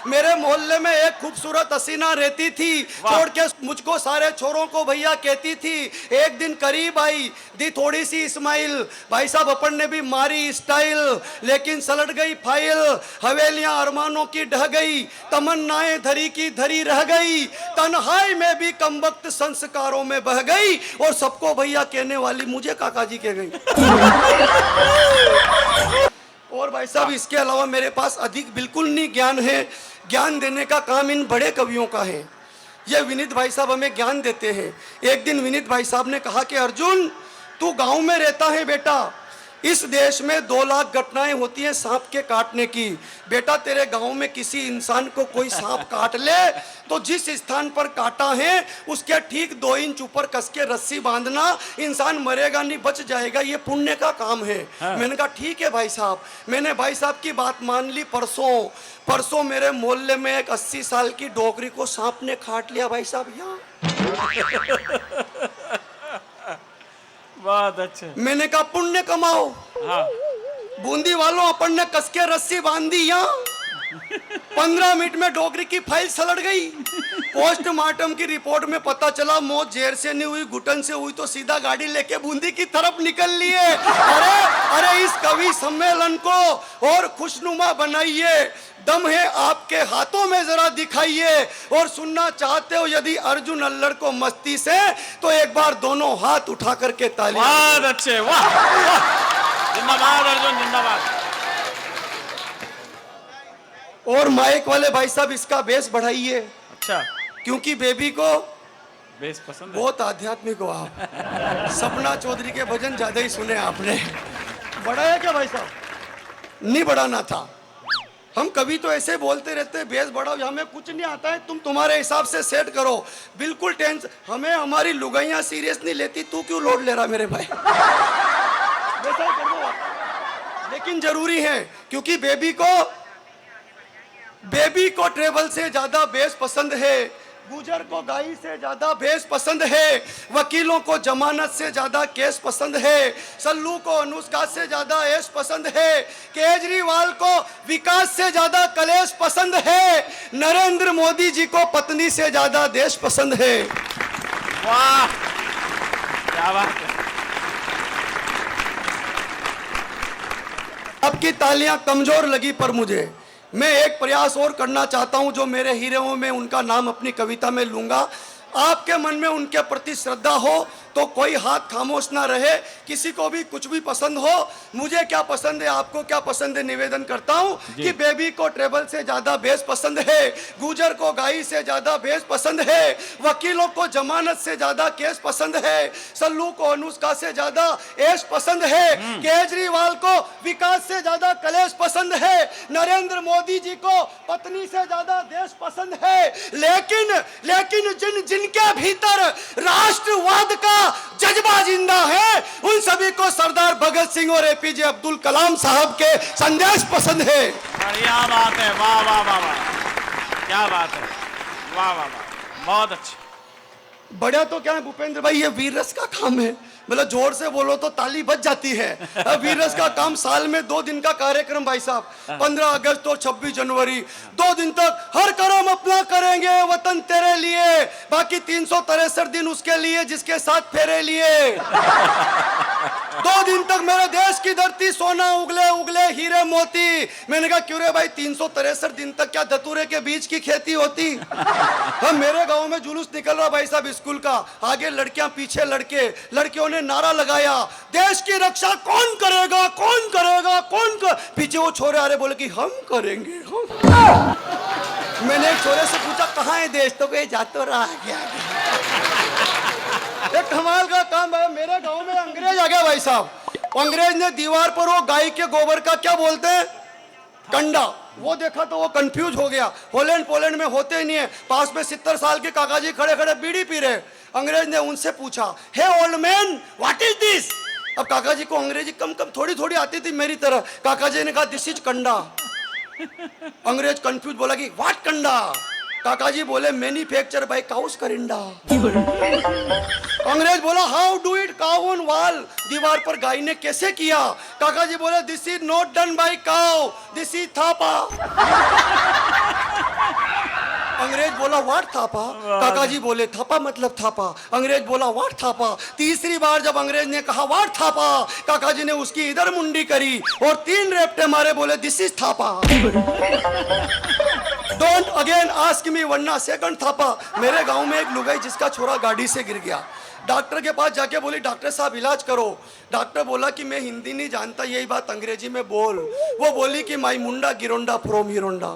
मेरे मोहल्ले में एक खूबसूरत हसीना रहती थी, छोड़ के मुझको सारे छोरों को भैया कहती थी। एक दिन करीब आई, दी थोड़ी सी इस्माइल, भाई साहब अपन ने भी मारी स्टाइल, लेकिन सलट गई फाइल। हवेलियां अरमानों की ढह गई, तमन्नाएं धरी की धरी रह गई, तन्हाई में भी कमबख्त संस्कारों में बह गई, और सबको भैया कहने वाली मुझे काका जी कह गई। और भाई साहब इसके अलावा मेरे पास अधिक बिल्कुल नहीं ज्ञान है, ज्ञान देने का काम इन बड़े कवियों का है। ये विनीत भाई साहब हमें ज्ञान देते हैं। एक दिन विनीत भाई साहब ने कहा कि अर्जुन, तू गांव में रहता है बेटा, इस देश में 2 लाख घटनाएं होती हैं सांप के काटने की। बेटा तेरे गांव में किसी इंसान को कोई सांप काट ले तो जिस स्थान पर काटा है उसके ठीक 2 इंच ऊपर कस के रस्सी बांधना, इंसान मरेगा नहीं, बच जाएगा, ये पुण्य का काम है। हाँ। मैंने कहा ठीक है भाई साहब। मैंने भाई साहब की बात मान ली। परसों मेरे मोहल्ले में एक 80 साल की डोगरी को सांप ने काट लिया भाई साहब यहाँ। बहुत अच्छे। मैंने कहा पुण्य कमाओ। हाँ। बूंदी वालों, अपन ने कस के रस्सी बांध दी यहाँ। 15 मिनट में डोगरी की फाइल सलट गई। पोस्टमार्टम की रिपोर्ट में पता चला मौत जेर से नहीं हुई, घुटन से हुई, तो सीधा गाड़ी लेके बूंदी की तरफ निकल लिए। अरे इस कवि सम्मेलन को और खुशनुमा बनाइए, दम है आपके हाथों में जरा दिखाइए। और सुनना चाहते हो यदि अर्जुन अल्लड़ को मस्ती से, तो एक बार दोनों हाथ उठा करके ताली। बहुत अच्छे, वाह जिंदाबाद अर्जुन जिंदाबाद। और माइक वाले भाई साहब इसका बेस बढ़ाइए। अच्छा, क्योंकि बेबी को बेस पसंद है। बहुत आध्यात्मिक हो आप। सपना चौधरी के भजन ज्यादा ही सुने आपने। बढ़ाया क्या भाई साहब? नहीं बढ़ाना था। हम कभी तो ऐसे बोलते रहते हैं बेस बढ़ाओ, हमें कुछ नहीं आता है, तुम तुम्हारे हिसाब से सेट करो। बिल्कुल टेंशन, हमें हमारी लुगाइयां सीरियस नहीं लेती, तू क्यों लोड ले रहा मेरे भाई? वैसा ही कर दो। लेकिन जरूरी है क्योंकि बेबी को ट्रेवल से ज्यादा बेस पसंद है, गुजर को गाई से ज्यादा बेस पसंद है, वकीलों को जमानत से ज्यादा केस पसंद है, सल्लू को अनुष्का से ज्यादा ऐश पसंद है, केजरीवाल को विकास से ज्यादा कलेश पसंद है, नरेंद्र मोदी जी को पत्नी से ज्यादा देश पसंद है। वाह क्या बात है। आपकी तालियां कमजोर लगी, पर मुझे मैं एक प्रयास और करना चाहता हूं, जो मेरे हीरों में उनका नाम अपनी कविता में लूंगा। आपके मन में उनके प्रति श्रद्धा हो तो कोई हाथ खामोश ना रहे। किसी को भी कुछ भी पसंद हो, मुझे क्या पसंद है, आपको क्या पसंद है, निवेदन करता हूं कि बेबी को ट्रेवल से ज्यादा बेस पसंद है, गुजर को गाई से ज्यादा बेस पसंद है, वकीलों को जमानत से ज्यादा केस पसंद है, सल्लू को अनुष्का से ज्यादा ऐश पसंद है, केजरीवाल को विकास से ज्यादा कलेश पसंद है, नरेंद्र मोदी जी को पत्नी से ज्यादा देश पसंद है। लेकिन जिनके भीतर राष्ट्रवाद का जज्बा जिंदा है, उन सभी को सरदार भगत सिंह और एपीजे अब्दुल कलाम साहब के संदेश पसंद है। बढ़िया बात है, वाह वाह वाह वाह, क्या बात है, वाह वाह वाह, बहुत अच्छे। बढ़िया तो क्या है भूपेंद्र भाई, ये वीर रस का काम है। मतलब जोर से बोलो तो ताली बज जाती है। वीर रस का काम साल में 2 दिन का कार्यक्रम भाई साहब, 15 अगस्त और 26 जनवरी, 2 दिन तक हर कर्म अपना करेंगे वतन तेरे लिए, बाकी 363 दिन उसके लिए जिसके साथ फेरे लिए। 2 दिन तक मेरे देश की धरती सोना उगले उगले हीरे मोती। मैंने कहा क्यों रे भाई, 363 दिन तक क्या धतूरे के बीज की खेती होती? हम मेरे गांव में जुलूस निकल रहा भाई साहब स्कूल का, आगे लड़कियां पीछे लड़के, लड़कियों ने नारा लगाया देश की रक्षा कौन करेगा, कौन करेगा, पीछे वो छोरे आ रहे, बोले कि हम करेंगे हम। मैंने एक छोरे से पूछा कहाँ है देश, तो कहे जा तो रहा गया। एक कमाल का काम है। मेरे गांव में अंग्रेज आ गया भाई साहब। अंग्रेज ने दीवार पर वो गाय के गोबर का क्या बोलते हैं, कंडा, वो देखा तो वो कंफ्यूज हो गया। पोलैंड में होते ही नहीं है। पास में 70 साल के काका जी खड़े खड़े बीड़ी पी रहे। अंग्रेज ने उनसे पूछा, hey old man what is this? अब काका जी को अंग्रेजी कम थोड़ी थोड़ी आती थी मेरी तरह। काका जी ने कहा दिस इज कंडा। अंग्रेज कंफ्यूज बोला कि व्हाट कंडा? काका जी बोले मैन्युफैक्चर बाय काउस करिंडा। अंग्रेज बोला how do it cow on wall? दीवार पर गाय ने कैसे किया? काका जी बोले this is not done by cow, this is Thapa. अंग्रेज बोला व्हाट थापा, काका जी बोले थापा मतलब थापा, अंग्रेज बोला व्हाट थापा। तीसरी बार जब अंग्रेज ने कहा व्हाट थापा, काका जी ने उसकी इधर मुंडी करी और 3 रेपटे मारे, बोले this is Thapa. Don't again ask me, वरना सेकंड थापा। मेरे गांव में एक लुगाई जिसका छोरा गाड़ी से गिर गया, डॉक्टर के पास जाके बोली डॉक्टर साहब इलाज करो। डॉक्टर बोला कि मैं हिंदी नहीं जानता, यही बात अंग्रेजी में बोल। वो बोली कि माई मुंडा गिरोंडा फ्रोम हिरोंडा,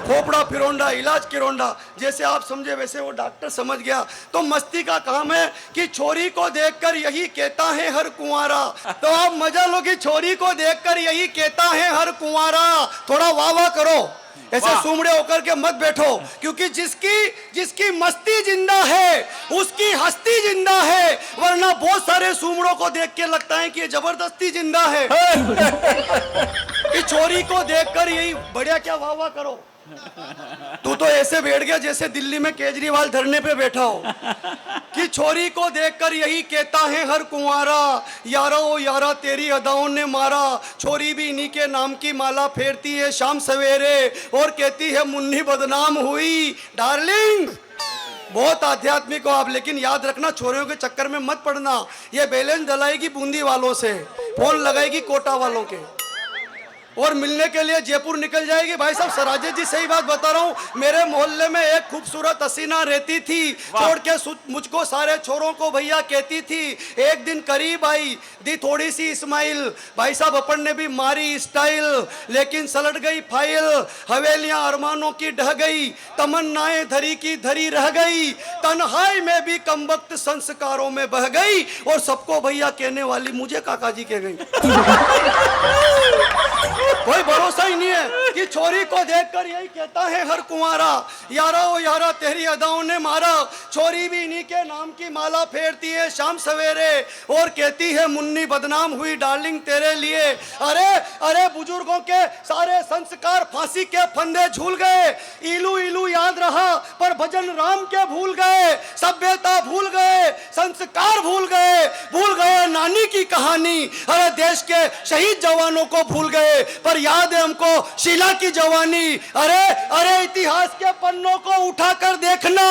खोपड़ा फिरोंडा, इलाज किरोंडा। जैसे आप समझे वैसे वो डॉक्टर समझ गया। तो मस्ती का काम है कि छोरी को देखकर यही कहता है हर कुंवारा। तो आप मजा लो कि छोरी को देखकर यही कहता है हर कुंवारा। थोड़ा वाह वाह करो, ऐसे सुमड़े होकर के मत बैठो, क्योंकि जिसकी मस्ती जिंदा है उसकी हस्ती जिंदा है, वरना बहुत सारे सुमड़ों को देख के लगता है कि ये जबरदस्ती जिंदा है। कि छोरी को देखकर यही बढ़िया, क्या वाह वाह करो। तू तो ऐसे बैठ गया जैसे दिल्ली में केजरीवाल धरने पे बैठा हो। कि छोरी को देखकर यही कहता है हर कुंवारा, यारा ओ यारा तेरी अदाओं ने मारा। छोरी भी इन्हीं के नाम की माला फेरती है शाम सवेरे और कहती है मुन्नी बदनाम हुई। डार्लिंग बहुत आध्यात्मिक हो आप, लेकिन याद रखना छोरियों के चक्कर में मत पड़ना। ये बैलेंस डलाएगी बूंदी वालों से, फोन लगाएगी कोटा वालों के, और मिलने के लिए जयपुर निकल जाएगी। भाई साहब सराजे जी सही बात बता रहा हूँ, मेरे मोहल्ले में एक खूबसूरत हसीना रहती थी, छोड़ के मुझको सारे छोरों को भैया कहती थी। एक दिन करीब आई, दी थोड़ी सी इस्माइल, भाई साहब अपन ने भी मारी स्टाइल, लेकिन सलट गई फाइल। हवेलियां अरमानों की ढह गई, तमन्नाएं धरी की धरी रह गई, तन्हाई में भी कमबख्त संस्कारों में बह गई, और सबको भैया कहने वाली मुझे काका जी कह गई। कोई भरोसा ही नहीं है कि छोरी को देखकर यही कहता है हर कुंवारा, यारा ओ यारा तेरी अदाओं ने मारा। छोरी भी इन्हीं के नाम की माला फेरती है शाम सवेरे और कहती है मुन्नी बदनाम हुई डार्लिंग तेरे लिए। अरे अरे बुजुर्गों के सारे संस्कार फांसी के फंदे झूल गए। इलू इलू याद रहा पर भजन राम के भूल गए, सभ्यता भूल गए, संस्कार भूल गए नानी की कहानी। अरे देश के शहीद जवानों को भूल गए पर याद है हमको शीला की जवानी। अरे अरे इतिहास के पन्नों को उठाकर देखना,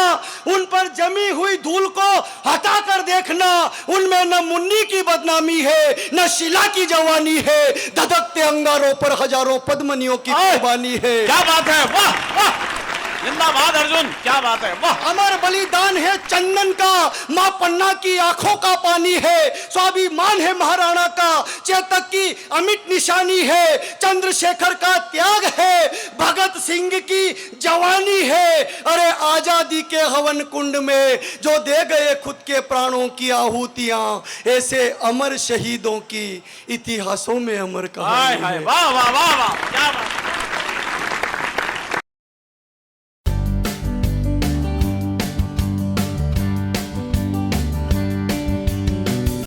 उन पर जमी हुई धूल को हटाकर देखना, उनमें न मुन्नी की बदनामी है न शीला की जवानी है, धधकते अंगारों पर हजारों पद्मनियों की कुर्बानी है। क्या बात है, वाह वाह, जिंदाबाद अर्जुन, क्या बात है, वाह। अमर बलिदान है चंदन का, मां पन्ना की आंखों का पानी है, स्वाभिमान है महाराणा का, चेतक की अमिट निशानी है, चंद्रशेखर का त्याग है, भगत सिंह की जवानी है। अरे आजादी के हवन कुंड में जो दे गए खुद के प्राणों की आहुतियां, ऐसे अमर शहीदों की इतिहासों में अमर कहानी है। वाह वाह वाह वाह, क्या बात।